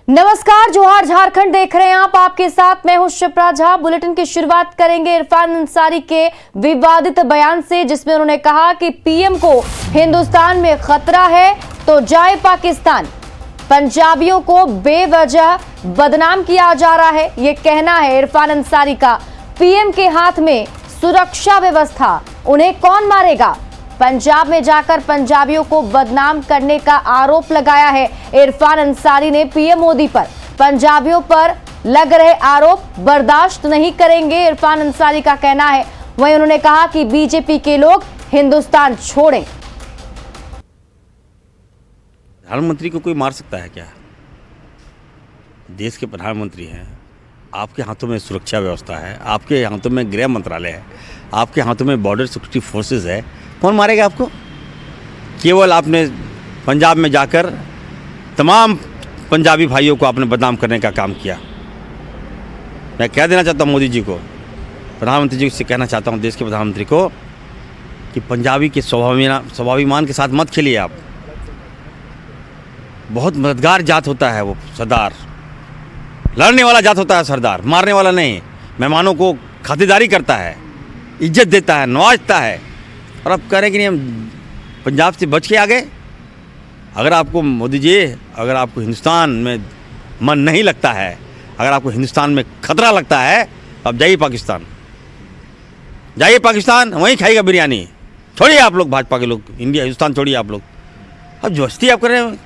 नमस्कार, जोहार झारखंड देख रहे हैं आप। आपके साथ मैं हूं शिप्रा झा। बुलेटिन की शुरुआत करेंगे इरफान अंसारी के विवादित बयान से, जिसमें उन्होंने कहा कि पीएम को हिंदुस्तान में खतरा है तो जाए पाकिस्तान। पंजाबियों को बेवजह बदनाम किया जा रहा है, ये कहना है इरफान अंसारी का। पीएम के हाथ में सुरक्षा व्यवस्था, उन्हें कौन मारेगा? पंजाब में जाकर पंजाबियों को बदनाम करने का आरोप लगाया है इरफान अंसारी ने पीएम मोदी पर। पंजाबियों पर लग रहे आरोप बर्दाश्त नहीं करेंगे, इरफान अंसारी का कहना है। वहीं उन्होंने कहा कि बीजेपी के लोग हिंदुस्तान छोड़ें। प्रधानमंत्री को कोई मार सकता है क्या? देश के प्रधानमंत्री हैं, आपके हाथों में सुरक्षा व्यवस्था है, आपके हाथों में गृह मंत्रालय है, आपके हाथों में बॉर्डर सिक्योरिटी फोर्सेस है। कौन मारेगा आपको? केवल आपने पंजाब में जाकर तमाम पंजाबी भाइयों को आपने बदनाम करने का काम किया। मैं कह देना चाहता हूँ मोदी जी को, प्रधानमंत्री जी से कहना चाहता हूँ, देश के प्रधानमंत्री को, कि पंजाबी के स्वाभिमान के साथ मत खेलिए आप। बहुत मददगार जात होता है वो सरदार, लड़ने वाला जात होता है सरदार, मारने वाला नहीं। मेहमानों को खातिरदारी करता है, इज्जत देता है, नवाजता है। और अब कह रहे हैं कि नहीं, हम पंजाब से बच के आ गए। अगर आपको मोदी जी, अगर आपको हिंदुस्तान में मन नहीं लगता है, अगर आपको हिंदुस्तान में खतरा लगता है, तो आप जाइए पाकिस्तान, जाइए पाकिस्तान, वहीं खाइएगा बिरयानी। छोड़िए आप लोग, भाजपा के लोग, इंडिया हिंदुस्तान छोड़िए आप लोग। अब जोस्ती आप कर रहे हैं।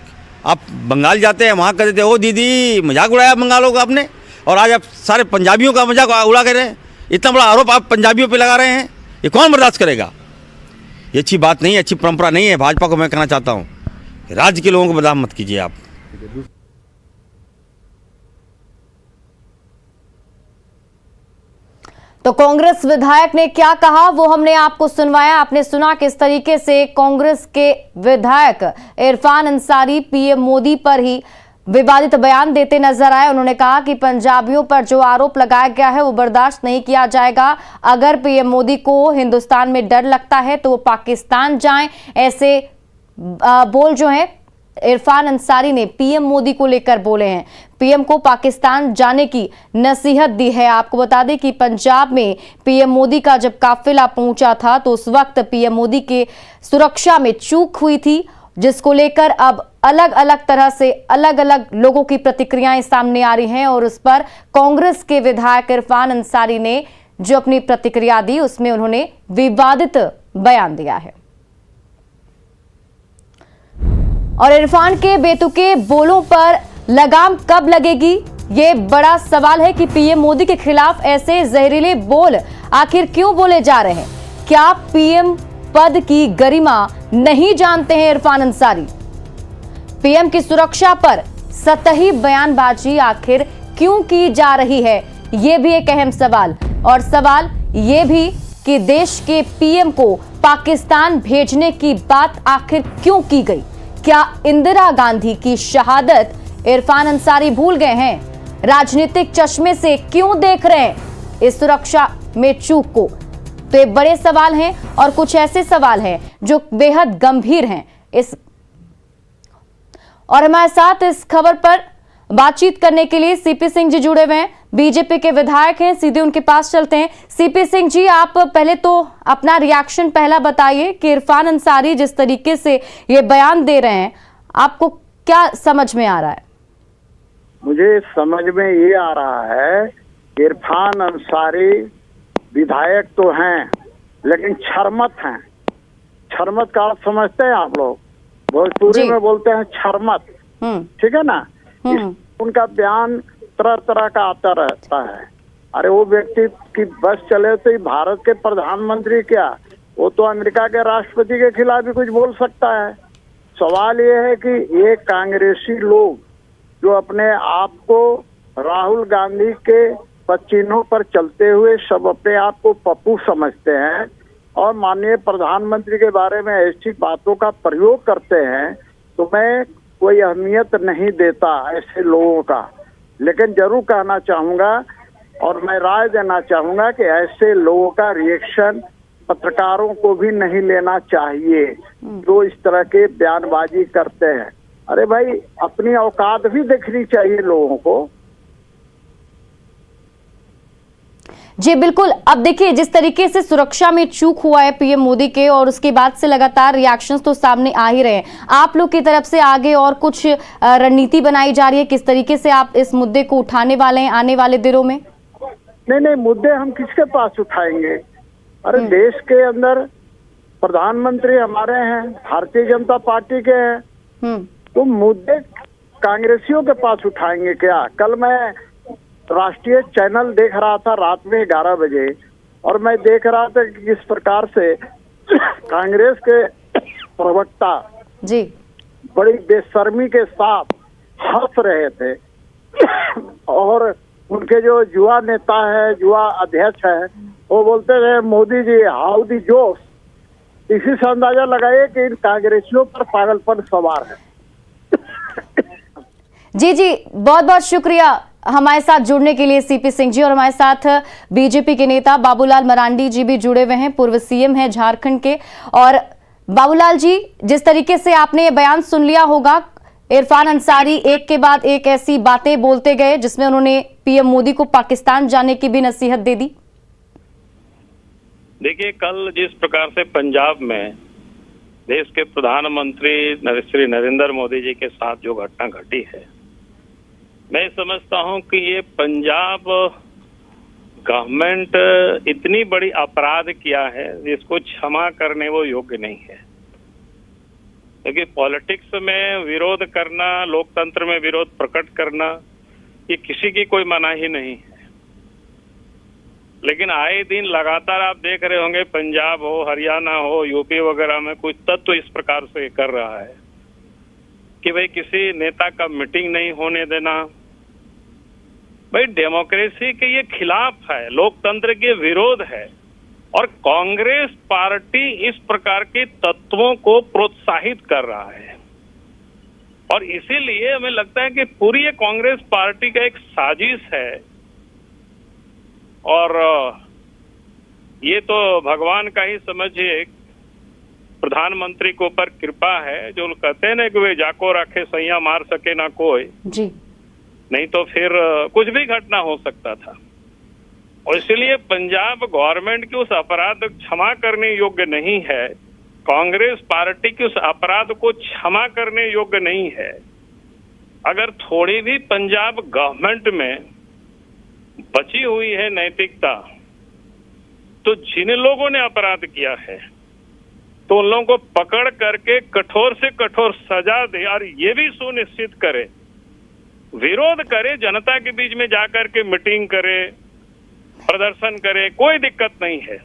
आप बंगाल जाते हैं, वहाँ कर देते, ओ दीदी मजाक उड़ाया बंगालों का आपने, और आज आप सारे पंजाबियों का मजाक उड़ा कर रहे हैं। इतना बड़ा आरोप आप पंजाबियों पे लगा रहे हैं, ये कौन बर्दाश्त करेगा? ये अच्छी बात नहीं है, अच्छी परंपरा नहीं है। भाजपा को मैं कहना चाहता हूँ, राज्य के लोगों को बदनाम मत कीजिए आप। तो कांग्रेस विधायक ने क्या कहा वो हमने आपको सुनवाया। आपने सुना किस तरीके से कांग्रेस के विधायक इरफान अंसारी पीएम मोदी पर ही विवादित बयान देते नजर आए। उन्होंने कहा कि पंजाबियों पर जो आरोप लगाया गया है वो बर्दाश्त नहीं किया जाएगा। अगर पीएम मोदी को हिंदुस्तान में डर लगता है तो वो पाकिस्तान जाएं। ऐसे बोल जो है इरफान अंसारी ने पीएम मोदी को लेकर बोले हैं। पीएम को पाकिस्तान जाने की नसीहत दी है। आपको बता दें कि पंजाब में पीएम मोदी का जब काफिला पहुंचा था तो उस वक्त पीएम मोदी के सुरक्षा में चूक हुई थी, जिसको लेकर अब अलग अलग तरह से अलग अलग लोगों की प्रतिक्रियाएं सामने आ रही हैं। और उस पर कांग्रेस के विधायक इरफान अंसारी ने जो अपनी प्रतिक्रिया दी, उसमें उन्होंने विवादित बयान दिया है। और इरफान के बेतुके बोलों पर लगाम कब लगेगी, ये बड़ा सवाल है कि पीएम मोदी के खिलाफ ऐसे जहरीले बोल आखिर क्यों बोले जा रहे हैं? क्या पीएम पद की गरिमा नहीं जानते हैं इरफान अंसारी? पीएम की सुरक्षा पर सतही बयानबाजी आखिर क्यों की जा रही है, यह भी एक अहम सवाल। और सवाल यह भी कि देश के पीएम को पाकिस्तान भेजने की बात आखिर क्यों की गई? क्या इंदिरा गांधी की शहादत इरफान अंसारी भूल गए हैं? राजनीतिक चश्मे से क्यों देख रहे हैं इस सुरक्षा में चूक को? तो ये बड़े सवाल हैं और कुछ ऐसे सवाल हैं जो बेहद गंभीर हैं। और हमारे साथ इस खबर पर बातचीत करने के लिए सीपी सिंह जी जुड़े हुए हैं, बीजेपी के विधायक हैं। सीधे उनके पास चलते हैं। सीपी सिंह जी, आप पहले तो अपना रिएक्शन पहला बताइए कि इरफान अंसारी जिस तरीके से ये बयान दे रहे हैं, आपको क्या समझ में आ रहा है? मुझे समझ में ये आ रहा है कि इरफान अंसारी विधायक तो हैं, लेकिन छरमत हैं। छरमत का अर्थ समझते हैं आप लोग? भोजपुरी में बोलते हैं छरमत, ठीक है ना? उनका बयान तरह तरह का आता रहता है। अरे वो व्यक्ति की बस चले तो भारत के प्रधानमंत्री क्या, वो तो अमेरिका के राष्ट्रपति के खिलाफ भी कुछ बोल सकता है। सवाल ये है कि ये कांग्रेसी लोग जो अपने आप को राहुल गांधी के पदचिन्हों पर चलते हुए सब अपने आप को पप्पू समझते हैं और माननीय प्रधानमंत्री के बारे में ऐसी बातों का प्रयोग करते हैं, तो मैं कोई अहमियत नहीं देता ऐसे लोगों का। लेकिन जरूर कहना चाहूँगा और मैं राय देना चाहूँगा कि ऐसे लोगों का रिएक्शन पत्रकारों को भी नहीं लेना चाहिए जो इस तरह के बयानबाजी करते हैं। अरे भाई, अपनी औकात भी देखनी चाहिए लोगों को। जी बिल्कुल। अब देखिए, जिस तरीके से सुरक्षा में चूक हुआ है पीएम मोदी के, और उसके बाद से लगातार रिएक्शंस तो सामने आ ही रहे हैं। आप लोग की तरफ से आगे और कुछ रणनीति बनाई जा रही है? किस तरीके से आप इस मुद्दे को उठाने वाले हैं आने वाले दिनों में? नहीं, मुद्दे हम किसके पास उठाएंगे? अरे देश के अंदर प्रधानमंत्री हमारे हैं, भारतीय जनता पार्टी के हैं, तो मुद्दे कांग्रेसियों के पास उठाएंगे क्या? कल मैं राष्ट्रीय चैनल देख रहा था रात में 11 बजे, और मैं देख रहा था कि किस प्रकार से कांग्रेस के प्रवक्ता जी बड़ी बेशर्मी के साथ हंस रहे थे और उनके जो युवा नेता है, युवा अध्यक्ष है, वो बोलते रहे मोदी जी हाउ दी जोश। इसी से अंदाजा लगाइए कि इन कांग्रेसियों पर पागलपन सवार है। जी जी, बहुत बहुत शुक्रिया हमारे साथ जुड़ने के लिए सीपी सिंह जी। और हमारे साथ बीजेपी के नेता बाबूलाल मरांडी जी भी जुड़े हुए हैं, पूर्व सीएम हैं झारखंड के। और बाबूलाल जी, जिस तरीके से आपने ये बयान सुन लिया होगा, इरफान अंसारी एक के बाद एक ऐसी बातें बोलते गए जिसमें उन्होंने पीएम मोदी को पाकिस्तान जाने की भी नसीहत दे दी। देखिए, कल जिस प्रकार से पंजाब में देश के प्रधानमंत्री श्री नरेंद्र मोदी जी के साथ जो घटना घटी है, मैं समझता हूं कि ये पंजाब गवर्नमेंट इतनी बड़ी अपराध किया है जिसको क्षमा करने वो योग्य नहीं है। क्योंकि पॉलिटिक्स में विरोध करना, लोकतंत्र में विरोध प्रकट करना, ये किसी की कोई मनाही नहीं है। लेकिन आए दिन लगातार आप देख रहे होंगे, पंजाब हो, हरियाणा हो, यूपी वगैरह में कुछ तत्व इस प्रकार से कर रहा है कि भाई किसी नेता का मीटिंग नहीं होने देना। भाई डेमोक्रेसी के ये खिलाफ है, लोकतंत्र के विरोध है, और कांग्रेस पार्टी इस प्रकार के तत्वों को प्रोत्साहित कर रहा है। और इसीलिए हमें लगता है कि पूरी ये कांग्रेस पार्टी का एक साजिश है। और ये तो भगवान का ही समझिए, प्रधानमंत्री के ऊपर कृपा है। जो कहते हैं ना कि वे जाको रखे सैया मार सके ना कोई जी, नहीं तो फिर कुछ भी घटना हो सकता था। और इसलिए पंजाब गवर्नमेंट की उस अपराध क्षमा करने योग्य नहीं है, कांग्रेस पार्टी की उस अपराध को क्षमा करने योग्य नहीं है। अगर थोड़ी भी पंजाब गवर्नमेंट में बची हुई है नैतिकता, तो जिन लोगों ने अपराध किया है तो उन लोगों को पकड़ करके कठोर से कठोर सजा दे, और ये भी सुनिश्चित करे, विरोध करे, जनता के बीच में जाकर के मीटिंग करे, प्रदर्शन करे, कोई दिक्कत नहीं है।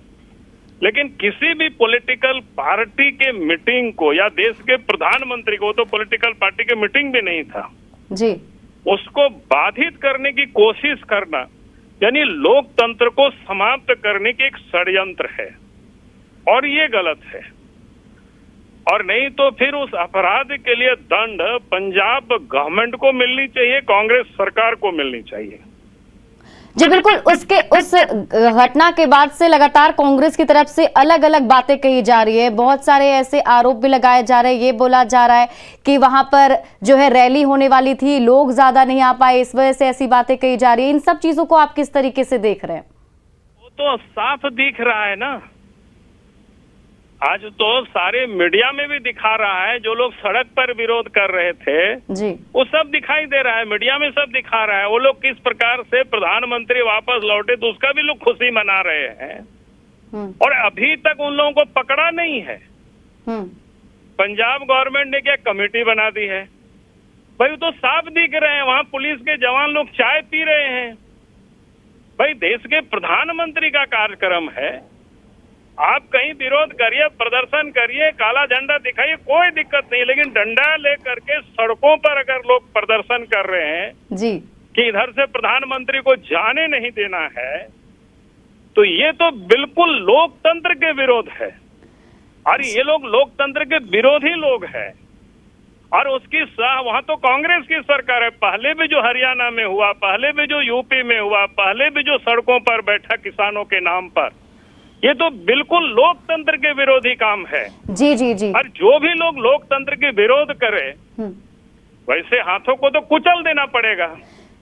लेकिन किसी भी पॉलिटिकल पार्टी के मीटिंग को या देश के प्रधानमंत्री को, तो पॉलिटिकल पार्टी के मीटिंग भी नहीं था जी, उसको बाधित करने की कोशिश करना यानी लोकतंत्र को समाप्त करने की एक षड्यंत्र है, और ये गलत है। और नहीं तो फिर उस अपराध के लिए दंड पंजाब गवर्नमेंट को मिलनी चाहिए, कांग्रेस सरकार को मिलनी चाहिए। जी बिल्कुल। उस घटना के बाद से लगातार कांग्रेस की तरफ से अलग अलग बातें कही जा रही है, बहुत सारे ऐसे आरोप भी लगाए जा रहे हैं। ये बोला जा रहा है कि वहां पर जो है रैली होने वाली थी, लोग ज्यादा नहीं आ पाए, इस वजह से ऐसी बातें कही जा रही है। इन सब चीजों को आप किस तरीके से देख रहे हैं? वो तो साफ दिख रहा है ना, आज तो सारे मीडिया में भी दिखा रहा है। जो लोग सड़क पर विरोध कर रहे थे जी, वो सब दिखाई दे रहा है, मीडिया में सब दिखा रहा है। वो लोग किस प्रकार से प्रधानमंत्री वापस लौटे तो उसका भी लोग खुशी मना रहे हैं, और अभी तक उन लोगों को पकड़ा नहीं है। पंजाब गवर्नमेंट ने क्या कमेटी बना दी है? भाई तो साफ दिख रहे हैं, वहां पुलिस के जवान लोग चाय पी रहे हैं। भाई देश के प्रधानमंत्री का कार्यक्रम है, आप कहीं विरोध करिए, प्रदर्शन करिए, काला झंडा दिखाइए, कोई दिक्कत नहीं। लेकिन डंडा लेकर के सड़कों पर अगर लोग प्रदर्शन कर रहे हैं जी कि इधर से प्रधानमंत्री को जाने नहीं देना है, तो ये तो बिल्कुल लोकतंत्र के विरोध है। और ये लोग लोकतंत्र के विरोधी लोग हैं। और उसकी वहां तो कांग्रेस की सरकार है। पहले भी जो हरियाणा में हुआ, पहले भी जो यूपी में हुआ, पहले भी जो सड़कों पर बैठा किसानों के नाम पर, ये तो बिल्कुल लोकतंत्र के विरोधी काम है। जी जी जी। और जो भी लोग लोकतंत्र के विरोध करे, वैसे हाथों को तो कुचल देना पड़ेगा।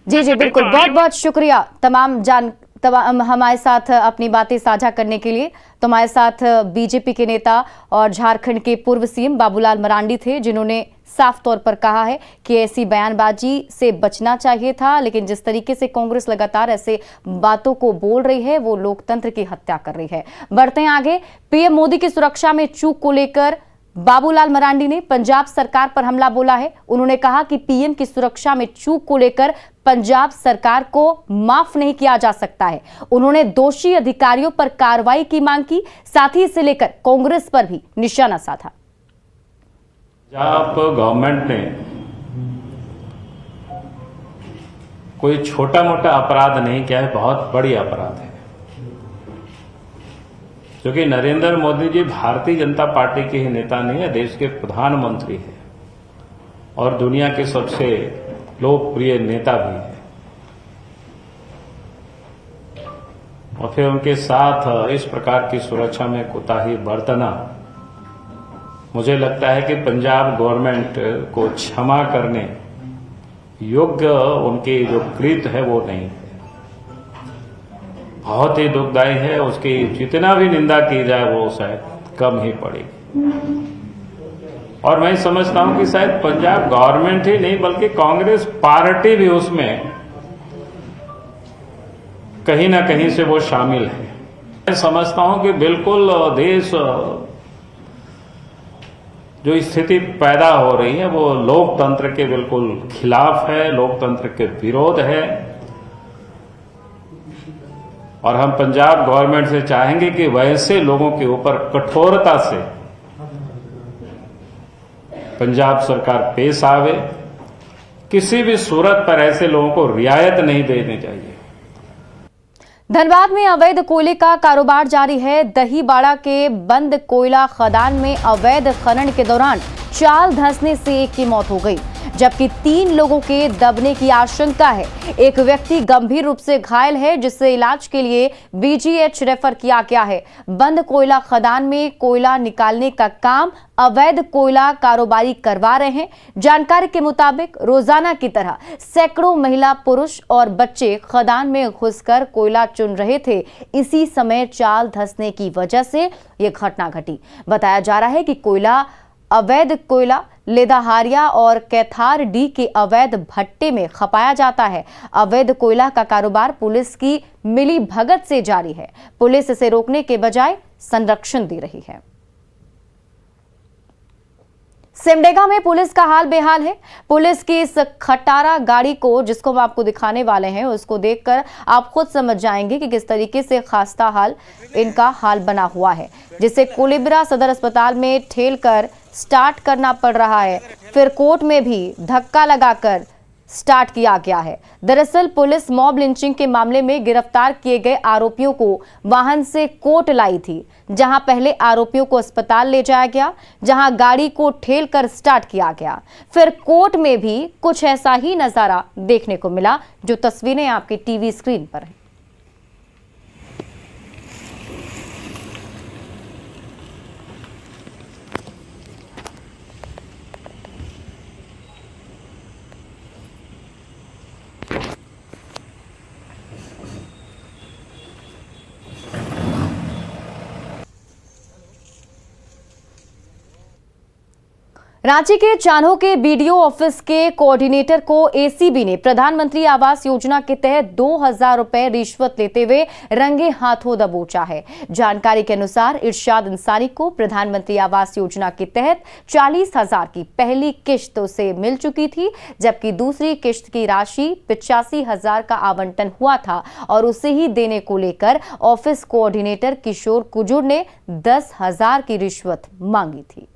जी जी बिल्कुल, बहुत बहुत शुक्रिया तमाम हमारे साथ अपनी बातें साझा करने के लिए। तो हमारे साथ बीजेपी के नेता और झारखंड के पूर्व सीएम बाबूलाल मरांडी थे, जिन्होंने साफ तौर पर कहा है कि ऐसी बयानबाजी से बचना चाहिए था, लेकिन जिस तरीके से कांग्रेस लगातार ऐसे बातों को बोल रही है वो लोकतंत्र की हत्या कर रही है। बढ़ते हैं आगे। पीएम मोदी की सुरक्षा में चूक को लेकर बाबूलाल मरांडी ने पंजाब सरकार पर हमला बोला है। उन्होंने कहा कि पीएम की सुरक्षा में चूक को लेकर पंजाब सरकार को माफ नहीं किया जा सकता है। उन्होंने दोषी अधिकारियों पर कार्रवाई की मांग की, साथ ही इसे लेकर कांग्रेस पर भी निशाना साधा। पंजाब गवर्नमेंट ने कोई छोटा मोटा अपराध नहीं किया है, बहुत बड़ी अपराध है, क्योंकि नरेंद्र मोदी जी भारतीय जनता पार्टी के ही नेता नहीं है, देश के प्रधानमंत्री हैं और दुनिया के सबसे लोकप्रिय नेता भी है। और फिर उनके साथ इस प्रकार की सुरक्षा में कोताही बरतना, मुझे लगता है कि पंजाब गवर्नमेंट को क्षमा करने योग्य उनके जो कृत्य है वो नहीं है। बहुत ही दुखदायी है, उसकी जितना भी निंदा की जाए वो शायद कम ही पड़ेगी। और मैं समझता हूं कि शायद पंजाब गवर्नमेंट ही नहीं बल्कि कांग्रेस पार्टी भी उसमें कहीं ना कहीं से वो शामिल है। मैं समझता हूं कि बिल्कुल देश जो स्थिति पैदा हो रही है वो लोकतंत्र के बिल्कुल खिलाफ है, लोकतंत्र के विरोध है। और हम पंजाब गवर्नमेंट से चाहेंगे कि वैसे लोगों के ऊपर कठोरता से पंजाब सरकार पेश आवे, किसी भी सूरत पर ऐसे लोगों को रियायत नहीं देनी चाहिए। धनबाद में अवैध कोयले का कारोबार जारी है। दहीबाड़ा के बंद कोयला खदान में अवैध खनन के दौरान चाल धंसने से एक की मौत हो गई, जबकि 3 लोगों के दबने की आशंका है। एक व्यक्ति गंभीर रूप से घायल है, जिसे इलाज के लिए बीजीएच रेफर किया गया है। बंद कोयला खदान में कोयला निकालने का काम अवैध कोयला कारोबारी करवा रहे हैं। जानकारी के मुताबिक रोजाना की तरह सैकड़ों महिला, पुरुष और बच्चे खदान में घुसकर कोयला चुन रहे थे। इसी समय चाल धंसने की वजह से यह घटना घटी। बताया जा रहा है कि अवैध कोयला लेदाहारिया और कैथार डी के अवैध भट्टे में खपाया जाता है। अवैध कोयला का कारोबार पुलिस की मिली भगत से जारी है। पुलिस इसे रोकने के बजाय संरक्षण दे रही है। सिमडेगा में पुलिस का हाल बेहाल है। पुलिस की इस खटारा गाड़ी को, जिसको हम आपको दिखाने वाले हैं, उसको देखकर आप खुद समझ जाएंगे कि किस तरीके से खास्ता हाल इनका हाल बना हुआ है, जिसे कोलिब्रा सदर अस्पताल में ठेल कर स्टार्ट करना पड़ रहा है। फिर कोर्ट में भी धक्का लगाकर स्टार्ट किया गया है। दरअसल पुलिस मॉब लिंचिंग के मामले में गिरफ्तार किए गए आरोपियों को वाहन से कोर्ट लाई थी, जहां पहले आरोपियों को अस्पताल ले जाया गया, जहां गाड़ी को ठेल कर स्टार्ट किया गया। फिर कोर्ट में भी कुछ ऐसा ही नजारा देखने को मिला, जो तस्वीरें आपकी टीवी स्क्रीन पर हैं। रांची के चान्हो के बीडीओ ऑफिस के कोऑर्डिनेटर को एसीबी ने प्रधानमंत्री आवास योजना के तहत 2000 रुपए रिश्वत लेते हुए रंगे हाथों दबोचा है। जानकारी के अनुसार इरशाद अंसारी को प्रधानमंत्री आवास योजना के तहत 40,000 की पहली किश्त उसे मिल चुकी थी, जबकि दूसरी किश्त की राशि 85,000 का आवंटन हुआ था और उसे ही देने को लेकर ऑफिस कोऑर्डिनेटर किशोर कुजूर ने 10,000 की रिश्वत मांगी थी।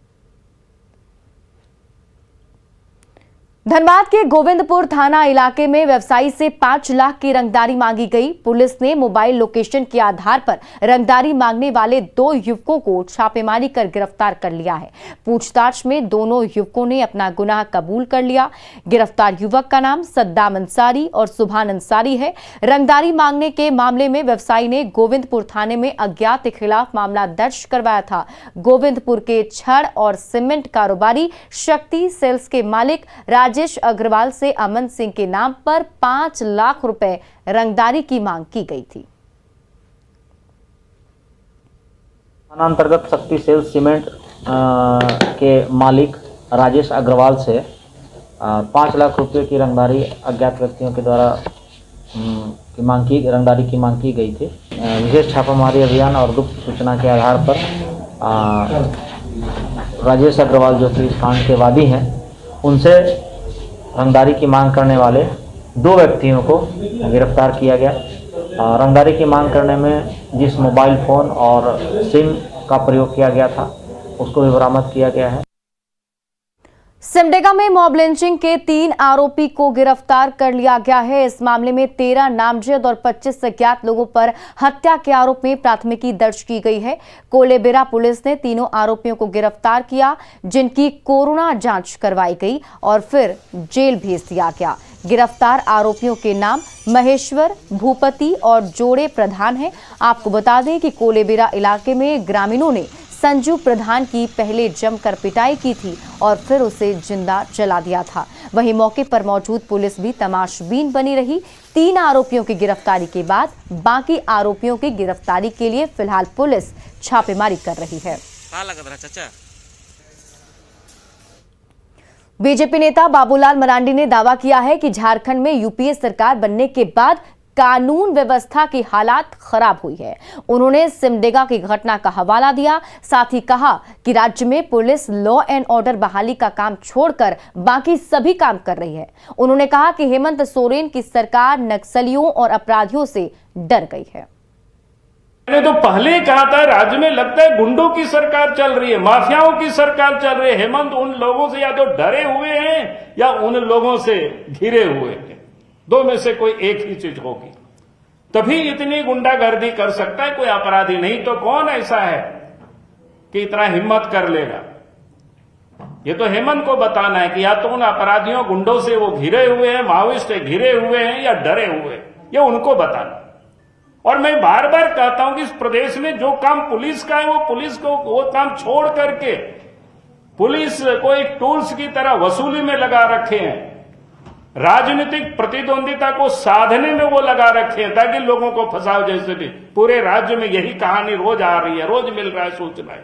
धनबाद के गोविंदपुर थाना इलाके में व्यवसायी से 5 लाख की रंगदारी मांगी गई। पुलिस ने मोबाइल लोकेशन के आधार पर रंगदारी मांगने वाले 2 युवकों को छापेमारी कर गिरफ्तार कर लिया है। पूछताछ में दोनों युवकों ने अपना गुनाह कबूल कर लिया। गिरफ्तार युवक का नाम सद्दाम अंसारी और सुभान अंसारी है। रंगदारी मांगने के मामले में व्यवसायी ने गोविंदपुर थाने में अज्ञात के खिलाफ मामला दर्ज करवाया था। गोविंदपुर के छड़ और सीमेंट कारोबारी शक्ति सेल्स के मालिक राजेश राजेश अग्रवाल से अमन सिंह के नाम पर 5 लाख रुपए रंगदारी की मांग की गई थी। थाना अंतर्गत शक्ति सेल सीमेंट के मालिक राजेश अग्रवाल से 5 लाख रुपए की रंगदारी अज्ञात व्यक्तियों के द्वारा रंगदारी की मांग की गई थी। विशेष छापामारी अभियान और गुप्त सूचना के आधार पर राजेश अग्रवाल जो कि इस कांड के वादी हैं, उनसे रंगदारी की मांग करने वाले 2 व्यक्तियों को गिरफ्तार किया गया। रंगदारी की मांग करने में जिस मोबाइल फ़ोन और सिम का प्रयोग किया गया था उसको भी बरामद किया गया है। सिमडेगा में मॉब लिंचिंग के 3 आरोपी को गिरफ्तार कर लिया गया है। इस मामले में 13 नामजद और 25 अज्ञात लोगों पर हत्या के आरोप में प्राथमिकी दर्ज की गई है। कोलेबिरा पुलिस ने तीनों आरोपियों को गिरफ्तार किया, जिनकी कोरोना जांच करवाई गई और फिर जेल भेज दिया गया। गिरफ्तार आरोपियों के नाम महेश्वर, भूपति और जोड़े प्रधान हैं। आपको बता दें कि कोलेबिरा इलाके में ग्रामीणों ने संजू प्रधान की पहले जमकर पिटाई की थी और फिर उसे जिंदा जला दिया था। वहीं मौके पर मौजूद पुलिस भी तमाशबीन बनी रही। 3 आरोपियों की गिरफ्तारी के बाद बाकी आरोपियों की गिरफ्तारी के लिए फिलहाल पुलिस छापेमारी कर रही है। बीजेपी नेता बाबूलाल मरांडी ने दावा किया है कि झारखंड में यूपीए सरकार बनने के बाद कानून व्यवस्था की हालात खराब हुई है। उन्होंने सिमडेगा की घटना का हवाला दिया, साथ ही कहा कि राज्य में पुलिस लॉ एंड ऑर्डर बहाली का काम छोड़कर बाकी सभी काम कर रही है। उन्होंने कहा कि हेमंत सोरेन की सरकार नक्सलियों और अपराधियों से डर गई है। मैंने तो पहले ही कहा था, राज्य में लगता है गुंडों की सरकार चल रही है, माफियाओं की सरकार चल रही है। हेमंत उन लोगों से या तो डरे हुए हैं या उन लोगों से घिरे हुए हैं, 2 में से कोई एक ही चीज होगी। तभी इतनी गुंडागर्दी कर सकता है कोई अपराधी, नहीं तो कौन ऐसा है कि इतना हिम्मत कर लेगा। ये तो हेमंत को बताना है कि या तो उन अपराधियों गुंडों से वो घिरे हुए हैं, माओवादियों से घिरे हुए हैं या डरे हुए हैं, ये उनको बताना। और मैं बार बार कहता हूं कि इस प्रदेश में जो काम पुलिस का है वो पुलिस को वो काम छोड़ करके पुलिस को एक टूल्स की तरह वसूली में लगा रखे हैं, राजनीतिक प्रतिद्वंदिता को साधने में वो लगा रखे हैं ताकि लोगों को फंसाओ। जैसे भी पूरे राज्य में यही कहानी रोज आ रही है, रोज मिल रहा है सूचनाएं।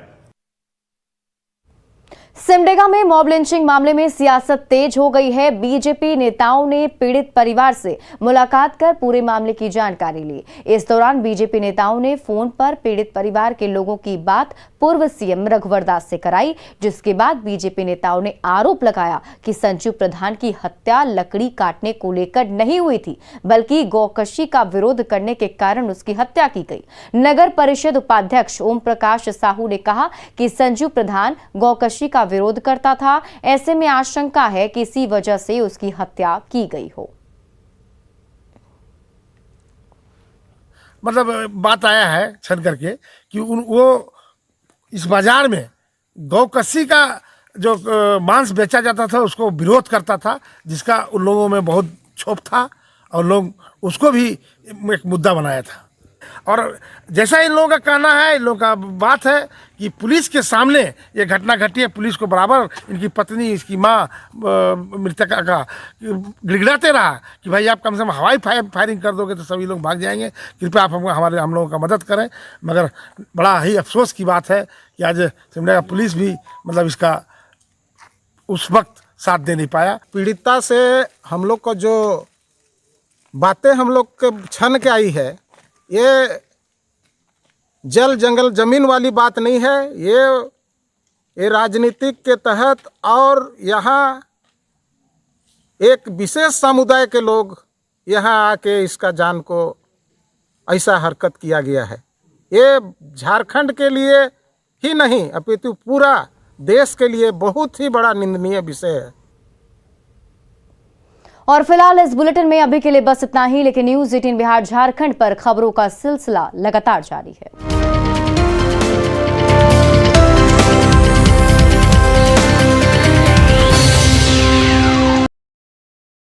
सिमडेगा में मॉब लिंचिंग मामले में सियासत तेज हो गई है। बीजेपी नेताओं ने पीड़ित परिवार से मुलाकात कर पूरे मामले की जानकारी ली। इस दौरान बीजेपी नेताओं ने फोन पर पीड़ित परिवार के लोगों की बात पूर्व सीएम रघुवर दास से कराई, जिसके बाद बीजेपी नेताओं ने आरोप लगाया कि संजू प्रधान की हत्या लकड़ी काटने को लेकर नहीं हुई थी, बल्कि गौकशी का विरोध करने के कारण उसकी हत्या की गई। नगर परिषद उपाध्यक्ष ओम प्रकाश साहू ने कहा कि संजू प्रधान गौकशी का विरोध करता था, ऐसे में आशंका है कि इसी वजह से उसकी हत्या की गई हो। मतलब बात आया है छन करके कि वो इस बाजार में गौकशी का जो मांस बेचा जाता था उसको विरोध करता था, जिसका उन लोगों में बहुत क्षोभ था और लोग उसको भी एक मुद्दा बनाया था। और जैसा इन लोगों का कहना है, इन लोगों का बात है कि पुलिस के सामने ये घटना घटी है, पुलिस को बराबर इनकी पत्नी, इसकी माँ मृतका का गिड़गिड़ाते रहा कि भाई आप कम से कम हवाई फायरिंग कर दोगे तो सभी लोग भाग जाएंगे, कृपया आप हम लोगों का मदद करें। मगर बड़ा ही अफसोस की बात है कि आज सिमडेगा पुलिस भी मतलब इसका उस वक्त साथ दे नहीं पाया। पीड़िता से हम लोग को जो बातें हम लोग के छन के आई है, ये जल जंगल जमीन वाली बात नहीं है, ये राजनीतिक के तहत और यहाँ एक विशेष समुदाय के लोग यहाँ आके इसका जान को ऐसा हरकत किया गया है। ये झारखंड के लिए ही नहीं अपितु पूरा देश के लिए बहुत ही बड़ा निंदनीय विषय है। और फिलहाल इस बुलेटिन में अभी के लिए बस इतना ही, लेकिन न्यूज़ 18 बिहार झारखंड पर खबरों का सिलसिला लगातार जारी है।